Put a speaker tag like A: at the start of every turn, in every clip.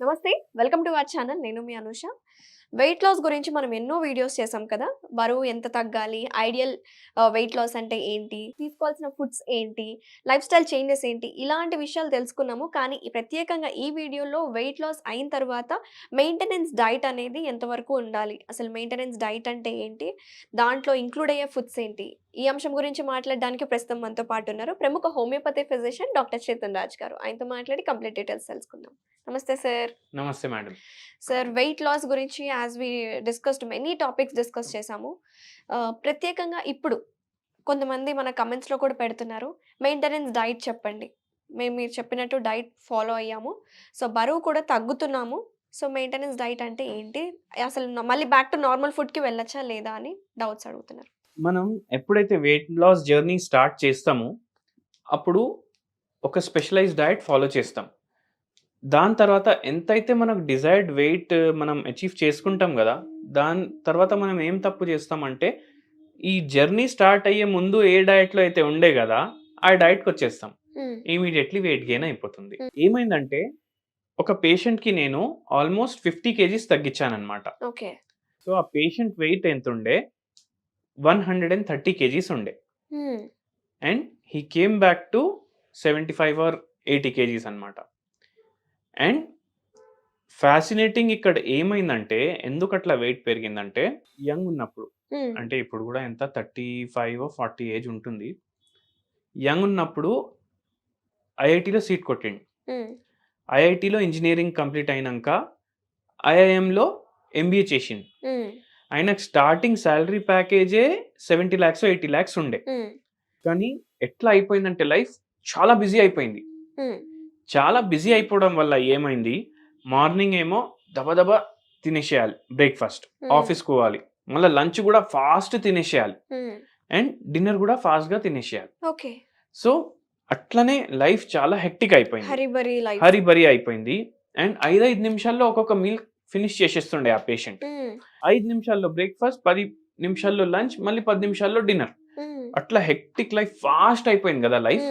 A: నమస్తే. Welcome to our channel. నేను మీ Anusha. Wait loss గురించి మనం ఎన్నో వీడియోస్ చేసాం కదా! బరువు ఎంత తగ్గాలి? ఐడియల్ వెయిట్ లాస్ అంటే ఏంటి? తీసుకోవాల్సిన ఫుడ్స్ ఏంటి? లైఫ్ స్టైల్ చేంజెస్ ఏంటి? ఇలాంటి విషయాలు తెలుసుకున్నాము. కానీ ప్రత్యేకంగా ఈ వీడియోలో వెయిట్ లాస్ అయిన తర్వాత మెయింటెనెన్స్ డైట్ అనేది ఎంతవరకు ఉండాలి? అసలు మెయింటెనెన్స్ డైట్ అంటే ఏంటి? దాంట్లో ఇంక్లూడ్ అయ్యే ఫుడ్స్ ఏంటి? ఈ అంశం గురించి మాట్లాడడానికి ప్రస్తుతం మనతో పాటు ఉన్నారు ప్రముఖ homeopathy physician doctor Chetan Raj గారు. ఆయనతో మాట్లాడి కంప్లీట్ డీటెయిల్స్ తెలుసుకుందాం. నమస్తే సార్.
B: నమస్తే మేడం.
A: సార్, వెయిట్ లాస్ గురించి as we discussed many topics discuss చేసాము. ప్రత్యేకంగా ఇప్పుడు కొంతమంది మన కమెంట్స్‌లో కూడా పెడుతున్నారు. మెయింటెనెన్స్ డైట్ చెప్పండి. మీరు చెప్పినట్టు డైట్ ఫాలో అయ్యాము. సో, బరువు కూడా తగ్గుతున్నాము. సో, మెయింటెనెన్స్ డైట్ అంటే ఏంటి? అసలు మళ్ళీ బ్యాక్ టు నార్మల్ ఫుడ్‌కి వెళ్ళొచ్చా లేదా అని డౌట్స్ అడుగుతున్నారు.
B: మనం ఎప్పుడైతే వెయిట్ లాస్ జర్నీ స్టార్ట్ చేస్తామో, అప్పుడు ఒక స్పెషలైజ్డ్ డయట్ ఫాలో చేస్తాం. దాని తర్వాత ఎంతైతే మనకు డిజైర్డ్ వెయిట్ మనం అచీవ్ చేసుకుంటాం గదా! దాని తర్వాత మనం ఏం తప్పు చేస్తామంటే, ఈ జర్నీ స్టార్ట్ అయ్యే ముందు ఏ డయట్‌లో అయితే ఉండే గదా! ఆ డయట్‌కొచ్చేస్తాం. ఇమ్మీడియేట్‌లీ వెయిట్ గెయిన్ అయిపోతుంది. ఏమైందంటే, ఒక పేషెంట్‌కి నేను ఆల్మోస్ట్ 50 కేజీస్ తగ్గించాననమాట.
A: ఓకే.
B: సో, ఆ పేషెంట్ వెయిట్ ఎంతుండే 130 కేజీస్ ఉండే. And he came back to 75 or 80 KGs అనమాట. అండ్ ఫ్యాసినేటింగ్ ఇక్కడ ఏమైందంటే, ఎందుకట్లా వెయిట్ పెరిగిందంటే, యంగ్ ఉన్నప్పుడు అంటే ఇప్పుడు కూడా ఎంత 35 40 ఏజ్ ఉంటుంది. యంగ్ ఉన్నప్పుడు ఐఐటీలో సీట్ కొట్టిండు. ఐఐటీలో ఇంజనీరింగ్ కంప్లీట్ అయినాక ఐఐఎంలో ఎంబీఏ చేసిండు. ఆయనకు స్టార్టింగ్ శాలరీ ప్యాకేజే 70 lakhs 80 lakhs ఉండే. కానీ ఎట్లా అయిపోయిందంటే లైఫ్ చాలా బిజీ అయిపోయింది. చాలా బిజీ అయిపోవడం వల్ల ఏమైంది, మార్నింగ్ ఏమో దబదబా తినేసేయాలి బ్రేక్ఫాస్ట్, ఆఫీస్కి పోవాలి, మళ్ళీ లంచ్ కూడా ఫాస్ట్ తినేసేయాలి, అండ్ డిన్నర్ కూడా ఫాస్ట్గా తినేసేయాలి.
A: ఓకే.
B: సో అట్లనే లైఫ్ చాలా హెక్టిక్ అయిపోయింది, హరిబరి అయిపోయింది. అండ్ 5 నిమిషాల్లో ఒక్కొక్క మీల్ ఫినిష్ చేసేస్తుండే ఆ పేషెంట్. 5 నిమిషాల్లో బ్రేక్ఫాస్ట్, 10 నిమిషాల్లో లంచ్, మళ్ళీ 10 నిమిషాల్లో డిన్నర్. అట్లా హెక్టిక్ లైఫ్ ఫాస్ట్ అయిపోయింది కదా లైఫ్.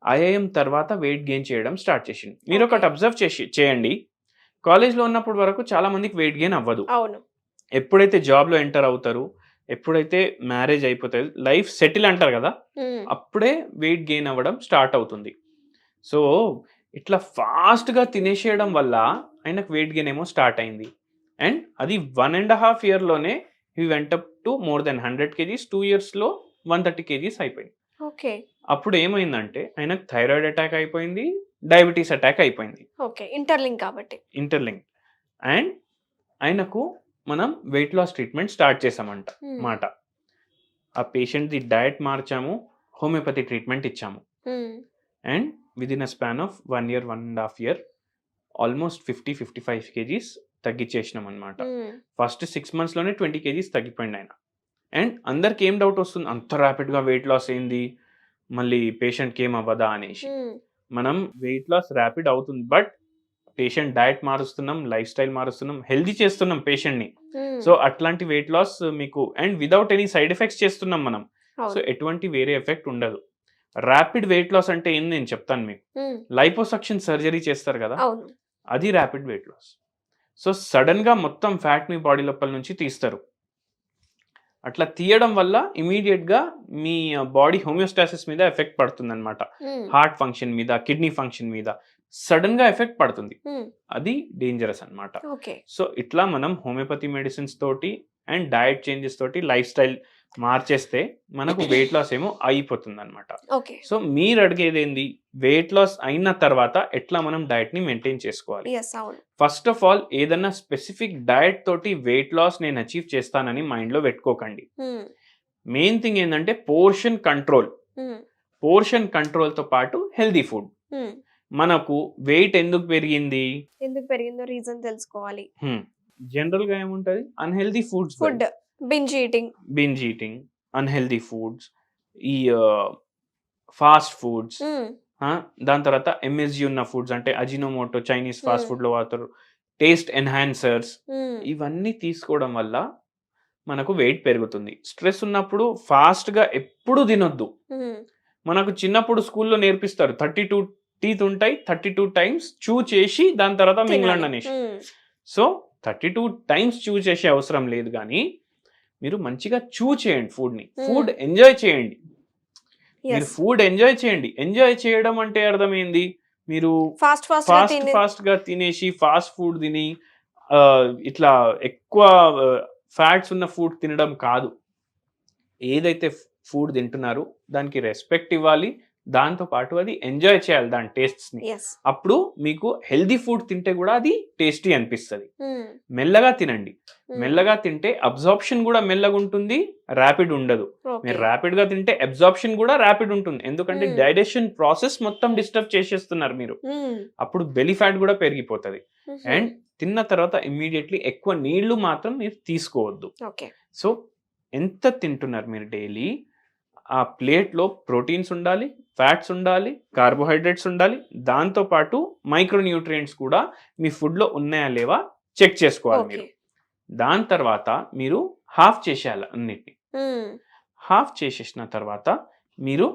B: ఐఐఎం తర్వాత వెయిట్ గెయిన్ చేయడం స్టార్ట్ చేసింది. మీరు ఒకటి అబ్జర్వ్ చేయండి, కాలేజ్లో ఉన్నప్పుడు వరకు చాలా మందికి వెయిట్ గెయిన్ అవ్వదు. ఎప్పుడైతే జాబ్లో ఎంటర్ అవుతారు, ఎప్పుడైతే మ్యారేజ్ అయిపోతుంది, లైఫ్ సెటిల్ అంటారు కదా, అప్పుడే వెయిట్ గెయిన్ అవ్వడం స్టార్ట్ అవుతుంది. సో ఇట్లా ఫాస్ట్గా తినేసేయడం వల్ల ఆయనకు వెయిట్ గెయిన్ ఏమో స్టార్ట్ అయింది. అండ్ అది 1.5 yearలోనే he went up to more than 100 kgs. 2 yearsలో 130 kgs అయిపోయింది.
A: ఓకే.
B: అప్పుడు ఏమైందంటే ఆయనకు థైరాయిడ్ అటాక్ అయిపోయింది, డయాబెటీస్ అటాక్ అయిపోయింది.
A: ఓకే. ఇంటర్లింక్ కాబట్టి.
B: ఇంటర్లింక్. అండ్ ఆయనకు మనం వెయిట్ లాస్ ట్రీట్మెంట్ స్టార్ట్ చేసామంట మాట. ఆ పేషెంట్ది డయట్ మార్చాము, హోమియోపతి ట్రీట్మెంట్ ఇచ్చాము. And within a span of 1 year 1.5 year almost 50-55 kgs తగ్గించేసినాం అనమాట. ఫస్ట్ 6 monthsలోనే 20 kgs తగ్గిపోయింది ఆయన. అండ్ అందరికి ఏం డౌట్ వస్తుంది, అంత ర్యాపిడ్గా వెయిట్ లాస్ అయింది, మళ్ళీ పేషెంట్కి ఏం అవ్వదా అనేసి. మనం వెయిట్ లాస్ ర్యాపిడ్ అవుతుంది, బట్ పేషెంట్ డయట్ మారుస్తున్నాం, లైఫ్ స్టైల్ మారుస్తున్నాం, హెల్దీ చేస్తున్నాం పేషెంట్ని. సో అట్లాంటి వెయిట్ లాస్ మీకు and without any side effects చేస్తున్నాం మనం. సో ఎటువంటి వేరే ఎఫెక్ట్ ఉండదు. ర్యాపిడ్ వెయిట్ లాస్ అంటే ఏంది నేను చెప్తాను మీకు. లైపోసక్షన్ సర్జరీ చేస్తారు కదా, అది ర్యాపిడ్ వెయిట్ లాస్. సో సడన్గా మొత్తం ఫ్యాట్ మీ బాడీ లోపల నుంచి తీస్తారు. అట్లా తీయడం వల్ల ఇమీడియట్గా మీ బాడీ హోమియోస్టాసిస్ మీద ఎఫెక్ట్ పడుతుంది అనమాట. హార్ట్ ఫంక్షన్ మీద, కిడ్నీ ఫంక్షన్ మీద సడన్గా ఎఫెక్ట్ పడుతుంది. అది డేంజరస్ అనమాట. సో ఇట్లా మనం హోమియోపతి మెడిసిన్స్ తోటి అండ్ డయట్ చేంజెస్ తోటి లైఫ్ స్టైల్ మార్చేస్తే మనకు వెయిట్ లాస్ ఏమో అయిపోతుంది అనమాట. సో మీరు అడిగేది ఏంది, వెయిట్ లాస్ అయిన తర్వాత ఎట్లా మనం డయట్ ని మెయింటైన్ చేసుకోవాలి. ఫస్ట్ ఆఫ్ ఆల్ ఏదన్నా స్పెసిఫిక్ డయట్ తోటి వెయిట్ లాస్ నేను అచీవ్ చేస్తానని మైండ్ లో పెట్టుకోకండి. మెయిన్ థింగ్ ఏంటంటే పోర్షన్ కంట్రోల్. పోర్షన్ కంట్రోల్ తో పాటు హెల్దీ ఫుడ్. మనకు వెయిట్ ఎందుకు పెరిగిందో
A: రీజన్ తెలుసుకోవాలి.
B: జనరల్ గా ఏముంటది, unhealthy food,
A: binge eating,
B: unhealthy foods, ఈ ఫాస్ట్ ఫుడ్స్, దాని తర్వాత ఎంఎస్జి ఉన్న ఫుడ్స్ అంటే అజినోమోటో, చైనీస్ ఫాస్ట్ ఫుడ్ లో వాడతారు, టేస్ట్ ఎన్హాన్సర్స్, ఇవన్నీ తీసుకోవడం వల్ల మనకు వెయిట్ పెరుగుతుంది. స్ట్రెస్ ఉన్నప్పుడు ఫాస్ట్ గా ఎప్పుడు తినొద్దు. మనకు చిన్నప్పుడు స్కూల్లో నేర్పిస్తారు 32 టీత్ ఉంటాయి, 32 టైమ్స్ చూ చేసి దాని తర్వాత మింగలండి అనేసి. సో 32 టైమ్స్ చూ చేసే అవసరం లేదు, కానీ మీరు మంచిగా చూ చేయండి ఫుడ్ని, ఫుడ్ ఎంజాయ్ చేయండి. మీరు ఫుడ్ ఎంజాయ్ చేయండి. ఎంజాయ్ చేయడం అంటే అర్థమైంది, మీరు ఫాస్ట్ గా తినేసి ఫాస్ట్ ఫుడ్ తిని ఇట్లా ఎక్కువ ఫ్యాట్స్ ఉన్న ఫుడ్ తినడం కాదు. ఏదైతే ఫుడ్ తింటున్నారో దానికి రెస్పెక్ట్ ఇవ్వాలి, దాంతో పాటు అది ఎంజాయ్ చేయాలి దాని టేస్ట్స్ ని. అప్పుడు మీకు హెల్దీ ఫుడ్ తింటే కూడా అది టేస్టీ అనిపిస్తుంది. మెల్లగా తినండి, మెల్లగా తింటే అబ్జార్ప్షన్ కూడా మెల్లగా ఉంటుంది, ర్యాపిడ్ ఉండదు. మీరు ర్యాపిడ్ గా తింటే అబ్జార్ప్షన్ కూడా ర్యాపిడ్ ఉంటుంది, ఎందుకంటే డైజెషన్ ప్రాసెస్ మొత్తం డిస్టర్బ్ చేసేస్తున్నారు మీరు. అప్పుడు బెలీ ఫ్యాట్ కూడా పెరిగిపోతుంది. అండ్ తిన్న తర్వాత ఇమ్మీడియట్లీ ఎక్కువ నీళ్లు మాత్రం మీరు తీసుకోవద్దు. సో ఎంత తింటున్నారు మీరు డైలీ, ఆ ప్లేట్లో ప్రోటీన్స్ ఉండాలి, ఫ్యాట్స్ ఉండాలి, కార్బోహైడ్రేట్స్ ఉండాలి, దాంతోపాటు మైక్రోన్యూట్రియంట్స్ కూడా మీ ఫుడ్లో ఉన్నాయా లేవా చెక్ చేసుకోవాలి మీరు. దాని తర్వాత మీరు హాఫ్ చేసేయాలి అన్నిటిని. హాఫ్ చేసేసిన తర్వాత మీరు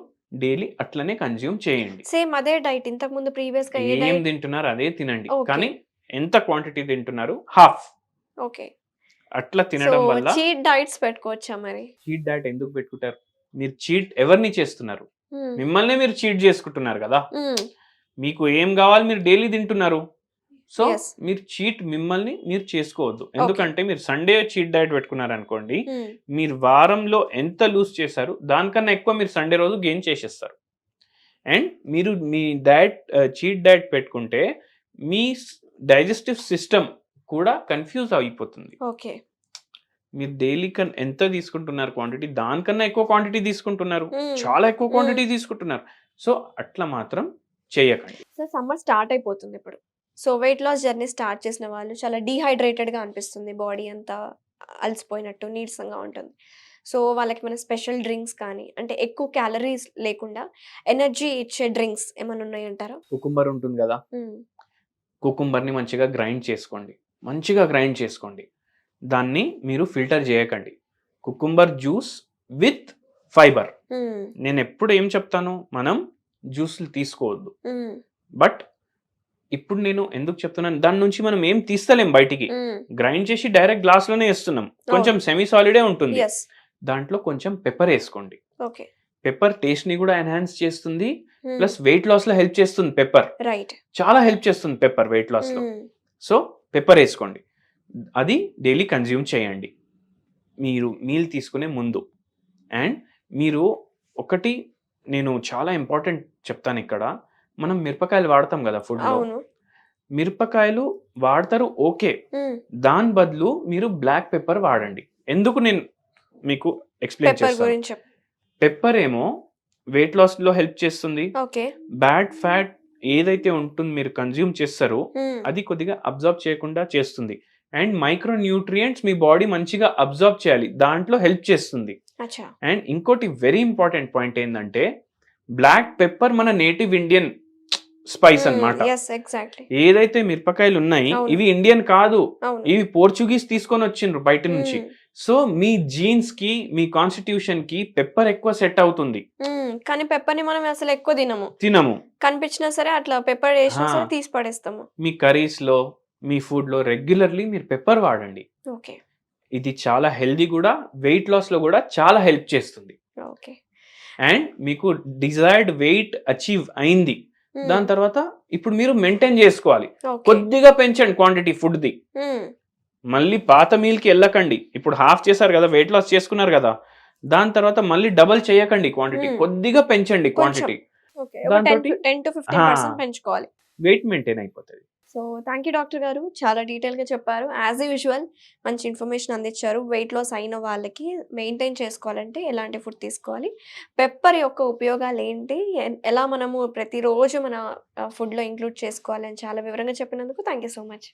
B: డైలీ అట్లనే కన్జ్యూమ్ చేయండి.
A: సేమ్ అదే డైట్ ఇంతకు ముందు ప్రీవియస్ గా
B: ఏం తింటున్నారు అదే తినండి, కానీ ఎంత క్వాంటిటీ తింటున్నారు హాఫ్.
A: ఓకే,
B: అట్లా తినడం వల్ల
A: చీట్ డైట్స్ పెట్టుకోవచ్చా మరి?
B: చీట్ డైట్ ఎందుకు పెట్టుకుంటారు? మీరు చీట్ ఎవరిని చేస్తున్నారు? మిమ్మల్ని మీరు చీట్ చేసుకుంటున్నారు కదా. మీకు ఏం కావాలి మీరు డైలీ తింటున్నారు, సో మీరు చీట్ మిమ్మల్ని మీరు చేసుకోవద్దు. ఎందుకంటే మీరు సండే చీట్ డైట్ పెట్టుకున్నారు అనుకోండి, మీరు వారంలో ఎంత లూజ్ చేశారు దానికన్నా ఎక్కువ మీరు సండే రోజు గెయిన్ చేసేస్తారు. అండ్ మీరు మీ చీట్ డైట్ పెట్టుకుంటే మీ డైజెస్టివ్ సిస్టమ్ కూడా కన్ఫ్యూజ్ అయిపోతుంది. మీరు డైలీ ఎంత తీసుకుంటున్నారు క్వాంటిటీ, దానికన్నా ఎక్కువ క్వాంటిటీ తీసుకుంటున్నారు, చాలా ఎక్కువ క్వాంటిటీ తీసుకుంటున్నారు. సో అట్లా మాత్రం చేయకండి.
A: సో సమ్మర్ స్టార్ట్ అయిపోతుంది ఇప్పుడు. So weight loss journey start చేసిన వాళ్ళు చాలా డీహైడ్రేటెడ్గా అనిపిస్తుంది, బాడీ అంతా అలసిపోయినట్టు నీరసంగా ఉంటుంది. సో వాళ్ళకి మన స్పెషల్ డ్రింక్స్ కానీ, అంటే ఎక్కువ క్యాలరీస్ లేకుండా ఎనర్జీ ఇచ్చే డ్రింక్స్ ఏమైనా ఉన్నాయంటారా?
B: కుకుంబర్ ఉంటుంది కదా, కుకుంబర్ని మంచిగా గ్రైండ్ చేసుకోండి. దాన్ని మీరు ఫిల్టర్ చేయకండి. Cucumber juice with fibre. నేను ఎప్పుడు ఏం చెప్తాను, మనం జ్యూస్లు తీసుకోవద్దు. బట్ ఇప్పుడు నేను ఎందుకు చెప్తున్నాను, దాని నుంచి మనం ఏం తీస్తలేం బయటికి, గ్రైండ్ చేసి డైరెక్ట్ గ్లాస్ లోనే వేస్తున్నాం. కొంచెం సెమీ సాలిడే ఉంటుంది, దాంట్లో కొంచెం పెప్పర్ వేసుకోండి. పెప్పర్ టేస్ట్ ని కూడా ఎన్హాన్స్ చేస్తుంది, ప్లస్ వెయిట్ లాస్ లో హెల్ప్ చేస్తుంది. పెప్పర్ చాలా హెల్ప్ చేస్తుంది పెప్పర్ వెయిట్ లాస్ లో. సో పెప్పర్ వేసుకోండి, అది డైలీ కన్జ్యూమ్ చేయండి మీరు మీల్ తీసుకునే ముందు. అండ్ మీరు ఒకటి నేను చాలా ఇంపార్టెంట్ చెప్తాను ఇక్కడ, మనం మిరపకాయలు వాడతాం కదా ఫుడ్లో, మిరపకాయలు వాడతారు ఓకే, దాని బదులు మీరు బ్లాక్ పెప్పర్ వాడండి. ఎందుకు నేను మీకు ఎక్స్ప్లెయిన్ చేస్తాను. పెప్పర్ ఏమో వెయిట్ లాస్ లో హెల్ప్ చేస్తుంది, బ్యాడ్ ఫ్యాట్ ఏదైతే ఉంటుంది మీరు కన్జ్యూమ్ చేస్తారో అది కొద్దిగా అబ్జర్వ్ చేయకుండా చేస్తుంది. And micro nutrients me body మంచిగా అబ్జర్వ్ చేయాలి, దాంట్లో హెల్ప్ చేస్తుంది. అండ్ ఇంకోటి వెరీ ఇంపార్టెంట్ పాయింట్ ఏంటంటే, బ్లాక్ పెప్పర్ మన నేటివ్ ఇండియన్ స్పైస్ అన్నమాట. ఏదైతే మిరపకాయలు ఉన్నాయి ఇవి ఇండియన్ కాదు, ఇవి పోర్చుగీస్ తీసుకొని వచ్చిండ్రు బయట నుంచి. సో మీ జీన్స్ కి, మీ కాన్స్టిట్యూషన్ కి పెప్పర్ ఎక్కువ సెట్ అవుతుంది.
A: కానీ పెప్పర్ ని మనం అసలు ఎక్కువ తినము, కనిపించినా సరే అట్లా పెప్పర్ వేసినా సరే తీసి పడేస్తాము. మీ
B: కర్రీస్ లో, మీ ఫుడ్ లో రెగ్యులర్లీ మీరు పెప్పర్ వాడండి. ఇది చాలా హెల్దీ కూడా, వెయిట్ లాస్ లో కూడా చాలా హెల్ప్ చేస్తుంది. అండ్ మీకు డిజైర్డ్ వెయిట్ అచీవ్ అయింది, దాని తర్వాత ఇప్పుడు మీరు మెయింటైన్ చేసుకోవాలి. కొద్దిగా పెంచండి క్వాంటిటీ ఫుడ్ ది, మళ్ళీ పాత మీల్ కి వెళ్ళకండి. ఇప్పుడు హాఫ్ చేశారు కదా, వెయిట్ లాస్ చేసుకున్నారు కదా, దాని తర్వాత మళ్ళీ డబల్ చేయకండి క్వాంటిటీ, కొద్దిగా పెంచండి క్వాంటిటీ,
A: పెంచుకోవాలి,
B: వెయిట్ మెయింటైన్ అయిపోతుంది.
A: సో థ్యాంక్ యూ డాక్టర్ గారు, చాలా డీటెయిల్గా చెప్పారు. యాజ్ యూజువల్ మంచి ఇన్ఫర్మేషన్ అందించారు. వెయిట్ లాస్ అయిన వాళ్ళకి మెయింటైన్ చేసుకోవాలంటే ఎలాంటి ఫుడ్ తీసుకోవాలి, పెప్పర్ యొక్క ఉపయోగాలు ఏంటి, ఎలా మనము ప్రతిరోజు మన ఫుడ్లో ఇంక్లూడ్ చేసుకోవాలి అని చాలా వివరంగా చెప్పినందుకు థ్యాంక్ యూ సో మచ్.